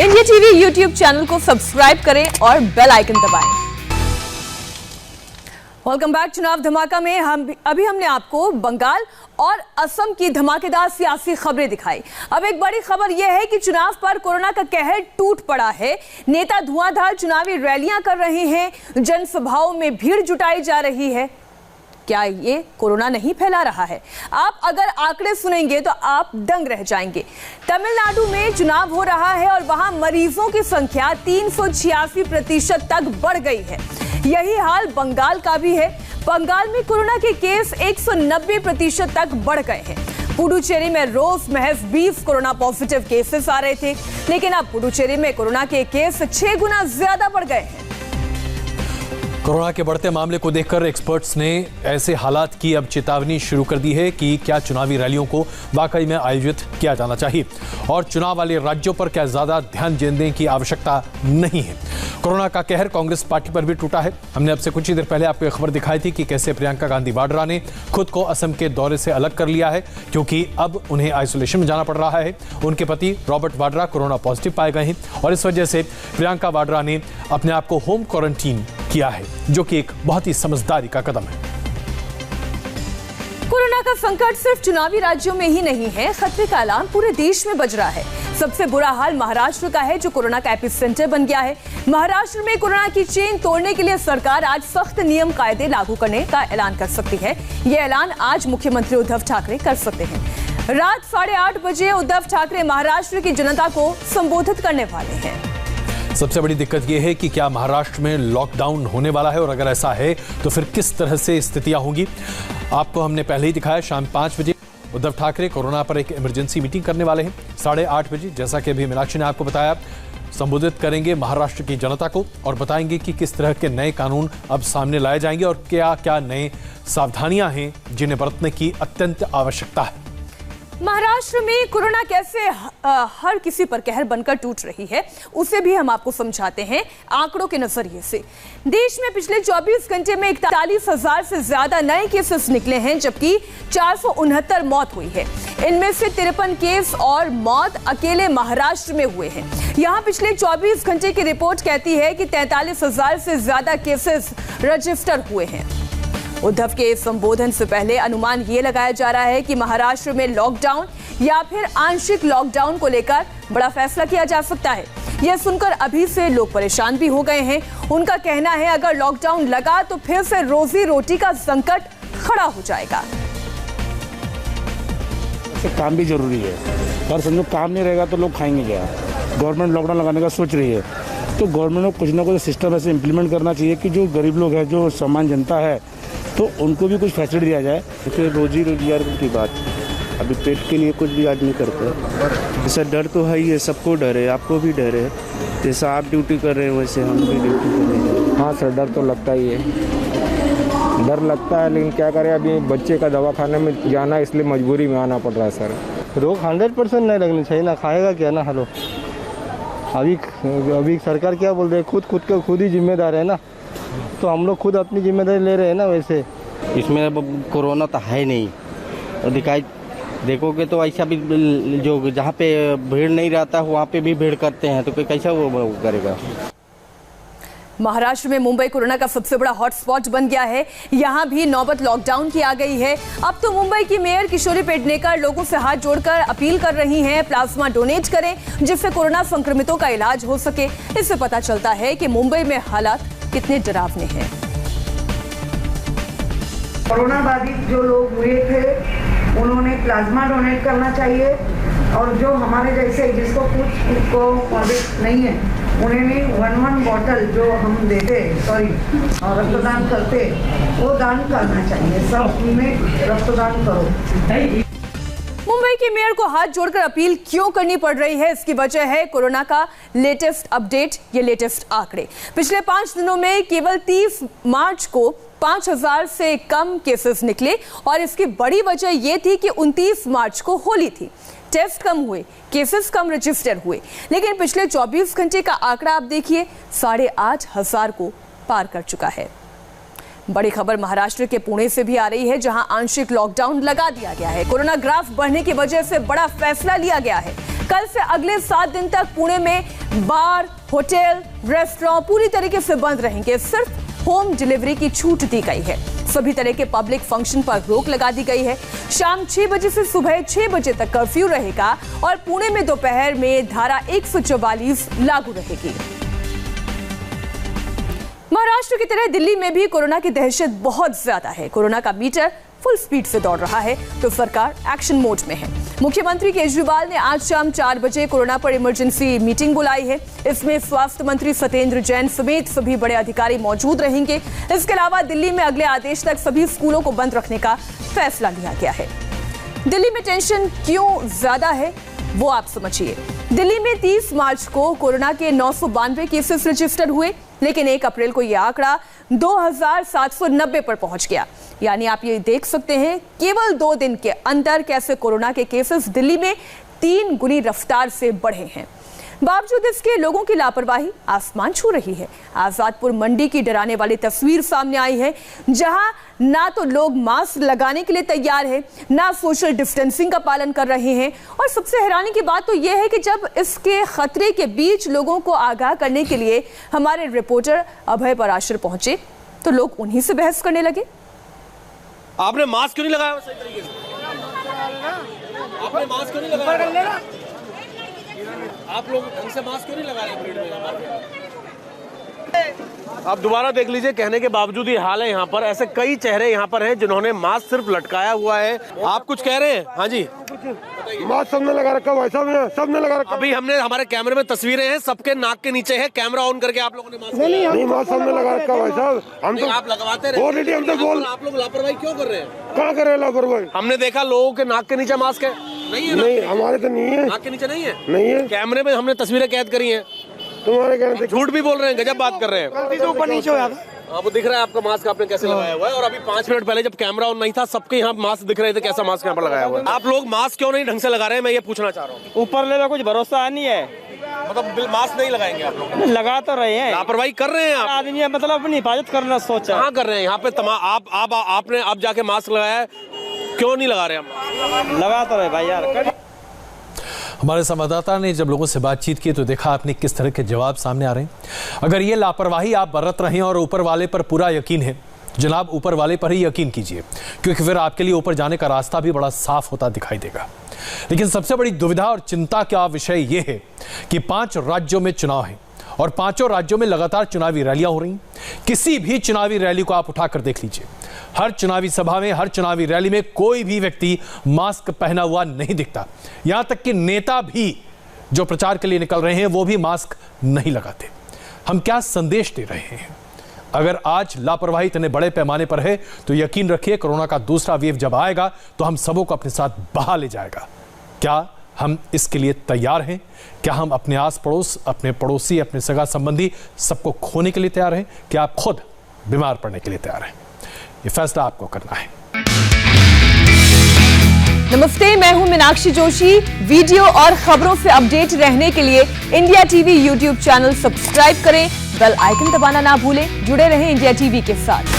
India TV YouTube channel को subscribe करें और बेल आइकन दबाएं। Welcome back. चुनाव धमाका में हमने आपको बंगाल और असम की धमाकेदार सियासी खबरें दिखाई। अब एक बड़ी खबर यह है कि चुनाव पर कोरोना का कहर टूट पड़ा है। नेता धुआंधार चुनावी रैलियां कर रहे हैं, जनसभाओं में भीड़ जुटाई जा रही है। क्या ये कोरोना नहीं फैला रहा है? आप अगर आंकड़े सुनेंगे तो आप दंग रह जाएंगे। तमिलनाडु में चुनाव हो रहा है और वहां मरीजों की संख्या 386% तक बढ़ गई है। यही हाल बंगाल का भी है। बंगाल में कोरोना के केस 190% तक बढ़ गए हैं। पुडुचेरी में रोज महज 20 कोरोना पॉजिटिव केसेस आ रहे थे, लेकिन अब पुडुचेरी में कोरोना के केस 6 गुना ज्यादा बढ़ गए हैं। कोरोना के बढ़ते मामले को देखकर एक्सपर्ट्स ने ऐसे हालात की अब चेतावनी शुरू कर दी है कि क्या चुनावी रैलियों को वाकई में आयोजित किया जाना चाहिए और चुनाव वाले राज्यों पर क्या ज्यादा ध्यान देने की आवश्यकता नहीं है। कोरोना का कहर कांग्रेस पार्टी पर भी टूटा है। हमने अब से कुछ ही देर पहले आपको एक खबर दिखाई थी कि कैसे प्रियंका गांधी वाड्रा ने खुद को असम के दौरे से अलग कर लिया है, क्योंकि अब उन्हें आइसोलेशन में जाना पड़ रहा है। उनके पति रॉबर्ट वाड्रा कोरोना पॉजिटिव पाए गए हैं और इस वजह से प्रियंका वाड्रा ने अपने आप को होम क्वारंटीन किया है, जो कि एक बहुत ही समझदारी का कदम है। कोरोना का संकट सिर्फ चुनावी राज्यों में ही नहीं है, खतरे का अलार्म पूरे देश में बज रहा है। सबसे बुरा हाल महाराष्ट्र का है, जो कोरोना का एपिसेंटर बन गया है। महाराष्ट्र में कोरोना की चेन तोड़ने के लिए सरकार आज सख्त नियम कायदे लागू करने का ऐलान कर सकती है। यह ऐलान आज मुख्यमंत्री उद्धव ठाकरे कर सकते हैं। रात 8:30 बजे उद्धव ठाकरे महाराष्ट्र की जनता को संबोधित करने वाले हैं। सबसे बड़ी दिक्कत यह है कि क्या महाराष्ट्र में लॉकडाउन होने वाला है, और अगर ऐसा है तो फिर किस तरह से स्थितियां होंगी। आपको हमने पहले ही दिखाया, शाम 5 बजे उद्धव ठाकरे कोरोना पर एक इमरजेंसी मीटिंग करने वाले हैं। 8:30 बजे, जैसा कि अभी मीनाक्षी ने आपको बताया, संबोधित करेंगे महाराष्ट्र की जनता को और बताएंगे कि किस तरह के नए कानून अब सामने लाए जाएंगे और क्या क्या नए सावधानियां हैं जिन्हें बरतने की अत्यंत आवश्यकता है। महाराष्ट्र में कोरोना कैसे हर किसी पर कहर बनकर टूट रही है, उसे भी हम आपको समझाते हैं आंकड़ों के नजरिए से। देश में पिछले 24 घंटे में 41,000 से ज्यादा नए केसेस निकले हैं, जबकि 469 मौत हुई है। इनमें से 53 केस और मौत अकेले महाराष्ट्र में हुए हैं। यहाँ पिछले 24 घंटे की रिपोर्ट कहती है कि 43,000 से ज्यादा केसेस रजिस्टर हुए हैं। उद्धव के संबोधन से पहले अनुमान ये लगाया जा रहा है कि महाराष्ट्र में लॉकडाउन या फिर आंशिक लॉकडाउन को लेकर बड़ा फैसला किया जा सकता है। यह सुनकर अभी से लोग परेशान भी हो गए हैं। उनका कहना है अगर लॉकडाउन लगा तो फिर से रोजी रोटी का संकट खड़ा हो जाएगा। काम भी जरूरी है, और समझो काम नहीं रहेगा तो लोग खाएंगे क्या। गवर्नमेंट लॉकडाउन लगाने का सोच रही है, तो गवर्नमेंट को कुछ ना कुछ सिस्टम ऐसे इम्प्लीमेंट करना चाहिए कि जो गरीब लोग हैं, जो सामान्य जनता है, तो उनको भी कुछ फैसिलिटी दिया जाए। फिर रोजी रोजगार की बात, अभी पेट के लिए कुछ भी आदमी करते। जैसा डर तो है ही है, सबको डर है, आपको भी डर है। जैसा आप ड्यूटी कर रहे हैं वैसे हम भी ड्यूटी कर रहे हैं। हाँ सर, डर तो लगता ही है, डर लगता है, लेकिन क्या करें, अभी बच्चे का दवाखाने में जाना, इसलिए मजबूरी में आना पड़ रहा है सर। रोग 100% नहीं लगनी चाहिए ना, खाएगा क्या ना। हेलो, अभी सरकार क्या बोल रही है, खुद ही जिम्मेदार है ना, तो हम लोग खुद अपनी जिम्मेदारी ले रहे हैं ना। वैसे इसमें कोरोना तो है नहीं, और देखोगे तो ऐसा भी जो जहाँ पे भीड़ नहीं रहता वहाँ पे भी भीड़ करते हैं, तो कैसा वो करेगा। महाराष्ट्र में मुंबई कोरोना का सबसे बड़ा हॉटस्पॉट बन गया है। यहां भी नौबत लॉकडाउन की आ गई है। अब तो मुंबई की मेयर किशोरी पेडनेकर लोगों से हाथ जोड़कर अपील कर रही हैं, प्लाज्मा डोनेट करें जिससे कोरोना संक्रमितों का इलाज हो सके। इससे पता चलता है कि मुंबई में हालात कितने डरावने हैं। कोरोना बाधित जो लोग हुए थे उन्होंने प्लाज्मा डोनेट करना चाहिए, और जो हमारे जैसे जिसको कुछ को कोविड नहीं है उन्हें भी 1 बॉटल जो हम देते और रक्तदान करते वो दान करना चाहिए। सब में रक्तदान करो। मुंबई के मेयर को हाथ जोड़कर अपील क्यों करनी पड़ रही है, इसकी वजह है कोरोना का लेटेस्ट अपडेट, ये लेटेस्ट आंकड़े। पिछले 5 दिनों में केवल 30 मार्च को 5,000 से कम केसेस निकले, और इसकी बड़ी वजह यह थी कि 29 मार्च को होली थी। टेस्ट कम हुए, केसेस कम रजिस्टर हुए, लेकिन पिछले 24 घंटे का आंकड़ा आप देखिए 8,500 को पार कर चुका है। बड़ी खबर महाराष्ट्र के पुणे से भी आ रही है, जहां आंशिक लॉकडाउन लगा दिया गया है। कोरोना ग्राफ बढ़ने की वजह से बड़ा फैसला लिया गया है। कल से अगले 7 दिन तक पुणे में बार, होटल, रेस्टोरेंट पूरी तरीके से बंद रहेंगे। सिर्फ होम डिलीवरी की छूट दी गई है। सभी तरह के पब्लिक फंक्शन पर रोक लगा दी गई है। शाम 6 बजे से सुबह 6 बजे तक कर्फ्यू रहेगा और पुणे में दोपहर में धारा 144 लागू रहेगी। महाराष्ट्र की तरह दिल्ली में भी कोरोना की दहशत बहुत ज्यादा है। कोरोना का मीटर फुल स्पीड से दौड़ रहा है तो सरकार एक्शन मोड में है। मुख्यमंत्री केजरीवाल ने आज शाम 4 बजे कोरोना पर इमरजेंसी मीटिंग बुलाई है। इसमें स्वास्थ्य मंत्री सत्येंद्र जैन समेत सभी बड़े अधिकारी मौजूद रहेंगे। इसके अलावा दिल्ली में अगले आदेश तक सभी स्कूलों को बंद रखने का फैसला लिया गया है। दिल्ली में टेंशन क्यों ज्यादा है वो आप समझिए। दिल्ली में 30 मार्च को कोरोना के 992 केसेस रजिस्टर हुए, लेकिन 1 अप्रैल को यह आंकड़ा 2790 पर पहुंच गया। यानी आप ये देख सकते हैं केवल 2 दिन के अंदर कैसे कोरोना के केसेस दिल्ली में 3 गुनी रफ्तार से बढ़े हैं। बावजूद इसके लोगों की लापरवाही आसमान छू रही है। आजादपुर मंडी की डराने वाली तस्वीर सामने आई है, जहां ना तो लोग मास्क लगाने के लिए तैयार हैं, ना सोशल डिस्टेंसिंग का पालन कर रहे हैं। और सबसे हैरानी की बात तो यह है कि जब इसके खतरे के बीच लोगों को आगाह करने के लिए हमारे रिपोर्टर अभय पराशर पहुंचे तो लोग उन्हीं से बहस करने लगे। आपने मास्क क्यों नहीं लगाया सही तरीके से? आपने मास्क क्यों नहीं लगाया? आप लोग ढंग से मास्क क्यों नहीं लगा रहे हैं भीड़ में? आप दोबारा देख लीजिए, कहने के बावजूद ये हाल है। यहाँ पर ऐसे कई चेहरे यहाँ पर हैं जिन्होंने मास्क सिर्फ लटकाया हुआ है। आप कुछ कह रहे हैं? हाँ जी, मास्क सबने लगा रखा है, सबने लगा रखा। अभी हमने हमारे कैमरे में तस्वीरें हैं, सबके नाक के नीचे है। कैमरा ऑन करके आप लोगों ने मास्क नहीं, मास्क सबने लगा रखा है भाई साहब। हम तो आप लगवाते रहे ऑलरेडी, हम तो बोल। आप लोग लापरवाही क्यों कर रहे हैं? क्या कर रहे हैं लापरवाही? हमने देखा लोगों के नाक के नीचे मास्क है। नहीं, हमारे तो नहीं है। नाक के नीचे नहीं है? नहीं है। कैमरे में हमने तस्वीरें कैद करी है। तुम्हारे कहने झूठ भी बोल रहे हैं, गजब बात कर रहे हैं। ऊपर नीचे हो जाता। आपको दिख रहा है आपका मास्क आपने कैसे लगाया हुआ है। और अभी 5 मिनट पहले जब कैमरा ऑन नहीं था, सबके यहाँ मास्क दिख रहे थे, कैसा मास्क यहाँ पर लगाया हुआ है। आप लोग मास्क क्यों नहीं ढंग से लगा रहे हैं, मैं ये पूछना चाह रहा हूँ। ऊपर ले कुछ भरोसा नहीं है, मतलब मास्क नहीं लगाएंगे आप लोग? लगा तो रहे हैं, लापरवाही कर रहे हैं आप। आदमी मतलब अपनी हिफाजत करना सोचा। कहाँ कर रहे हैं यहाँ पे? आपने अब जाके मास्क लगाया है, क्यों नहीं लगा रहे हम? लगा तो रहे भाई यार। हमारे संवाददाता ने जब लोगों से बातचीत की तो देखा आपने किस तरह के जवाब सामने आ रहे हैं। अगर ये लापरवाही आप बरत रहे हैं और ऊपर वाले पर पूरा यकीन है, जनाब ऊपर वाले पर ही यकीन कीजिए, क्योंकि फिर आपके लिए ऊपर जाने का रास्ता भी बड़ा साफ होता दिखाई देगा। लेकिन सबसे बड़ी दुविधा और चिंता का विषय यह है कि 5 राज्यों में चुनाव है और 5 राज्यों में लगातार चुनावी रैलियां हो रही हैं। किसी भी चुनावी रैली को आप उठाकर देख लीजिए, हर चुनावी सभा में, हर चुनावी रैली में कोई भी व्यक्ति मास्क पहना हुआ नहीं दिखता। यहां तक कि नेता भी जो प्रचार के लिए निकल रहे हैं वो भी मास्क नहीं लगाते। हम क्या संदेश दे रहे हैं? अगर आज लापरवाही इतने बड़े पैमाने पर है तो यकीन रखिए कोरोना का दूसरा वेव जब आएगा तो हम सबों को अपने साथ बहा ले जाएगा। क्या हम इसके लिए तैयार हैं? क्या हम अपने आस पड़ोस, अपने पड़ोसी, अपने सगा संबंधी सबको खोने के लिए तैयार हैं? क्या आप खुद बीमार पड़ने के लिए तैयार हैं? ये फैसला आपको करना है। नमस्ते, मैं हूं मीनाक्षी जोशी। वीडियो और खबरों से अपडेट रहने के लिए India TV YouTube channel subscribe करें, बेल आइकन दबाना ना भूलें। जुड़े रहें इंडिया टीवी के साथ।